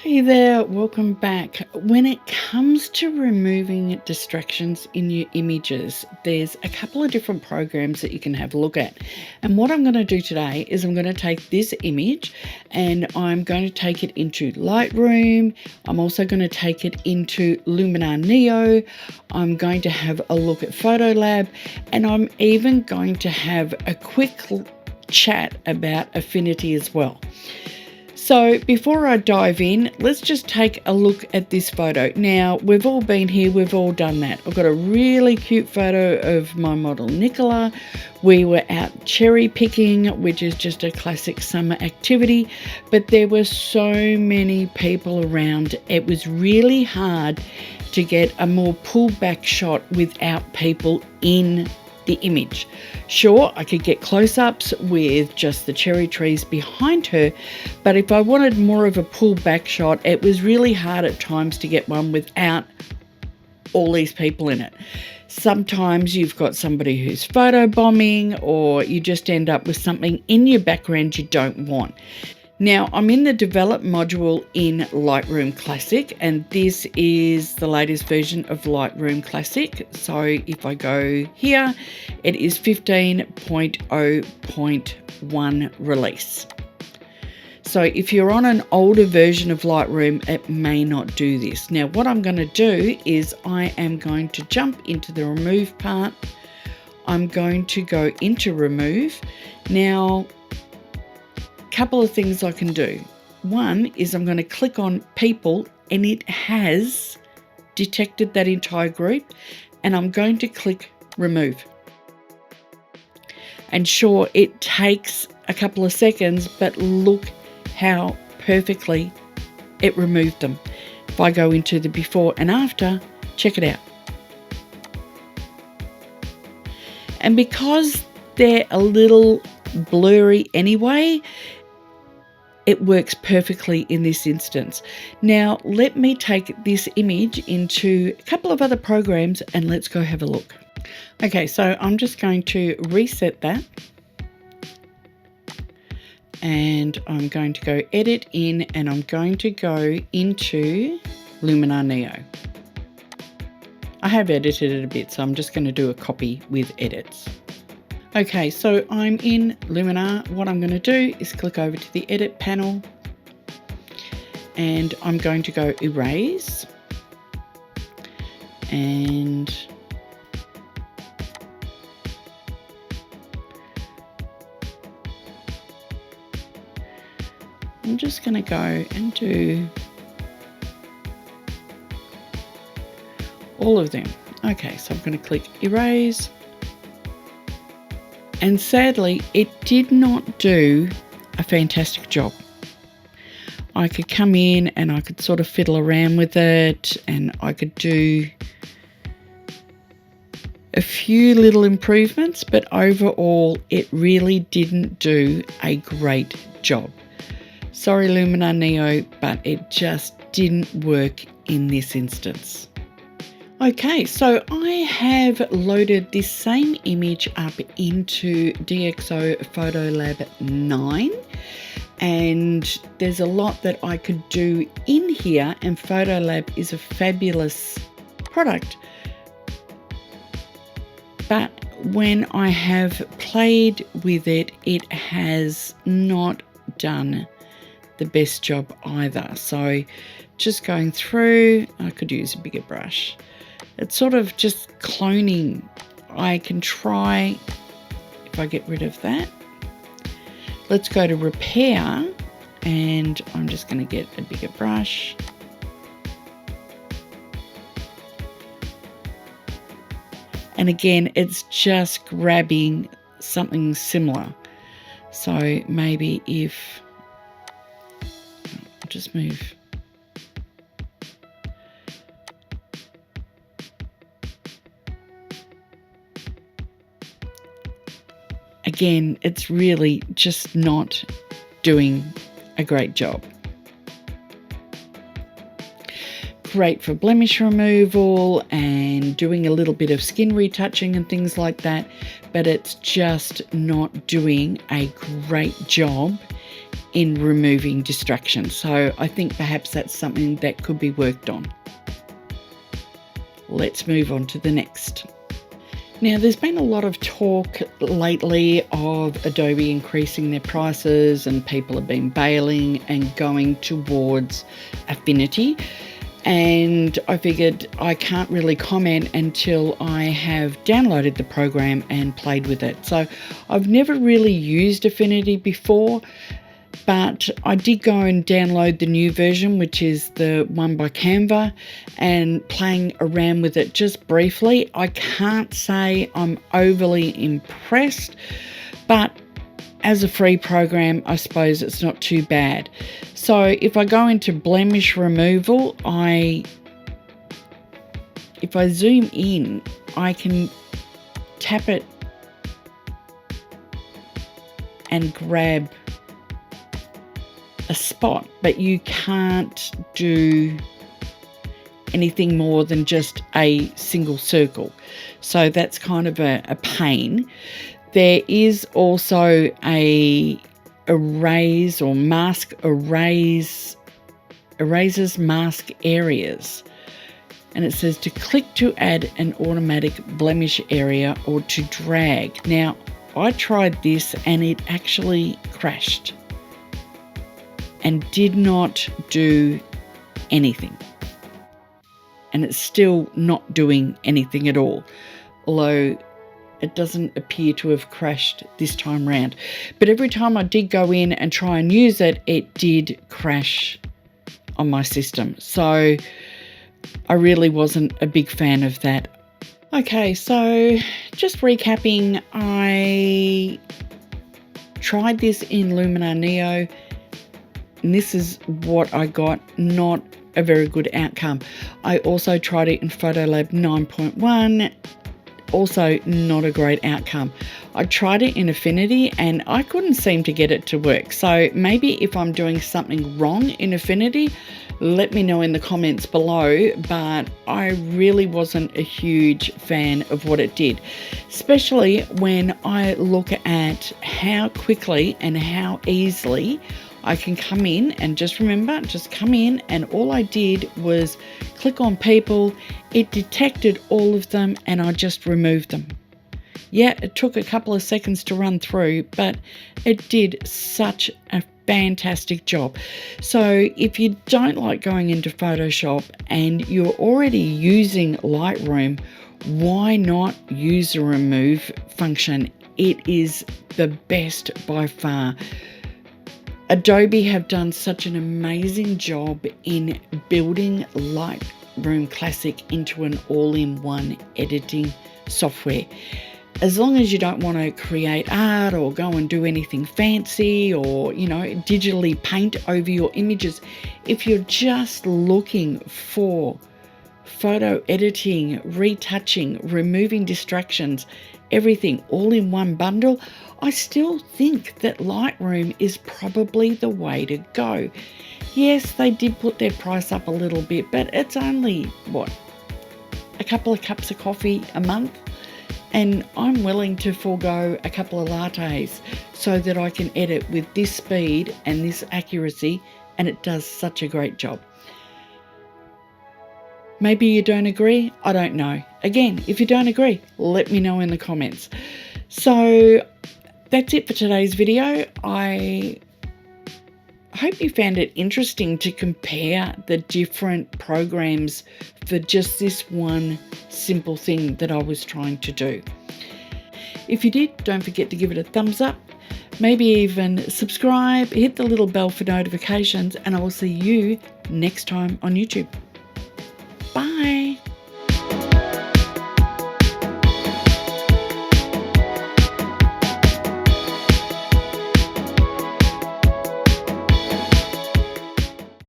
Hey there, welcome back. When it comes to removing distractions in your images, there's a couple of different programs that you can have a look at. And what I'm going to do today is I'm going to take this image and I'm going to take it into Lightroom. I'm also going to take it into Luminar Neo. I'm going to have a look at PhotoLab, and I'm even going to have a quick chat about Affinity as well. So before I dive in, let's just take a look at this photo. Now, we've all been here, we've all done that. I've got a really cute photo of my model Nicola. We were out cherry picking, which is just a classic summer activity, but there were so many people around. It was really hard to get a more pulled back shot without people in the image. Sure, I could get close-ups with just the cherry trees behind her, but if I wanted more of a pulled back shot, it was really hard at times to get one without all these people in it. Sometimes you've got somebody who's photobombing, or you just end up with something in your background you don't want. Now, I'm in the develop module in Lightroom Classic, and this is the latest version of Lightroom Classic. So if I go here, it is 15.0.1 release. So if you're on an older version of Lightroom, it may not do this. Now, what I'm going to do is I am going to jump into the remove part. I'm going to go into remove. Now, couple of things I can do. One is I'm going to click on people, and it has detected that entire group, and I'm going to click remove. And sure, it takes a couple of seconds, but look how perfectly it removed them. If I go into the before and after, check it out. And because they're a little blurry anyway, it works perfectly in this instance. Now, let me take this image into a couple of other programs and let's go have a look. Okay, so I'm just going to reset that. And I'm going to go edit in, and I'm going to go into Luminar Neo. I have edited it a bit, so I'm just going to do a copy with edits. Okay, so I'm in Luminar. What I'm going to do is click over to the edit panel, and I'm going to go erase, and I'm just going to go and do all of them. Okay, so I'm going to click erase. And sadly, it did not do a fantastic job. I could come in and I could sort of fiddle around with it, and I could do a few little improvements, but overall, it really didn't do a great job. Sorry, Luminar Neo, but it just didn't work in this instance. Okay, so I have loaded this same image up into DxO PhotoLab 9, and there's a lot that I could do in here, and PhotoLab is a fabulous product. But when I have played with it, it has not done the best job either. So just going through, I could use a bigger brush. It's sort of just cloning. I can try, if I get rid of that. Let's go to repair, and I'm just going to get a bigger brush. And again, it's just grabbing something similar. So maybe if, I'll just move. Again, it's really just not doing a great job. Great for blemish removal and doing a little bit of skin retouching and things like that, but it's just not doing a great job in removing distractions. So I think perhaps that's something that could be worked on. Let's move on to the next. Now, there's been a lot of talk lately of Adobe increasing their prices, and people have been bailing and going towards Affinity. And I figured I can't really comment until I have downloaded the program and played with it. So I've never really used Affinity before, but I did go and download the new version, which is the one by Canva, and playing around with it just briefly. I can't say I'm overly impressed, but as a free program, I suppose it's not too bad. So if I go into blemish removal, if I zoom in, I can tap it and grab a spot, but you can't do anything more than just a single circle. So that's kind of a pain. There is also a erase or mask erases mask areas. And it says to click to add an automatic blemish area or to drag. Now, I tried this and it actually crashed and did not do anything. And it's still not doing anything at all, although it doesn't appear to have crashed this time round. But every time I did go in and try and use it, it did crash on my system. So I really wasn't a big fan of that. Okay, so just recapping, I tried this in Luminar Neo, and this is what I got, not a very good outcome. I also tried it in PhotoLab 9.1, also not a great outcome. I tried it in Affinity and I couldn't seem to get it to work. So maybe if I'm doing something wrong in Affinity, let me know in the comments below, but I really wasn't a huge fan of what it did, especially when I look at how quickly and how easily I can come in and just remember, just come in, and all I did was click on people, it detected all of them and I just removed them. Yeah, it took a couple of seconds to run through, but it did such a fantastic job. So if you don't like going into Photoshop and you're already using Lightroom, why not use the remove function? It is the best by far. Adobe have done such an amazing job in building Lightroom Classic into an all-in-one editing software. As long as you don't want to create art or go and do anything fancy or, digitally paint over your images, if you're just looking for photo editing, retouching, removing distractions, everything all in one bundle, I still think that Lightroom is probably the way to go. Yes, they did put their price up a little bit, but it's only, a couple of cups of coffee a month? And I'm willing to forego a couple of lattes so that I can edit with this speed and this accuracy, and it does such a great job. Maybe you don't agree, I don't know. Again, if you don't agree, let me know in the comments. So that's it for today's video. I hope you found it interesting to compare the different programs for just this one simple thing that I was trying to do. If you did, don't forget to give it a thumbs up, maybe even subscribe, hit the little bell for notifications, and I will see you next time on YouTube.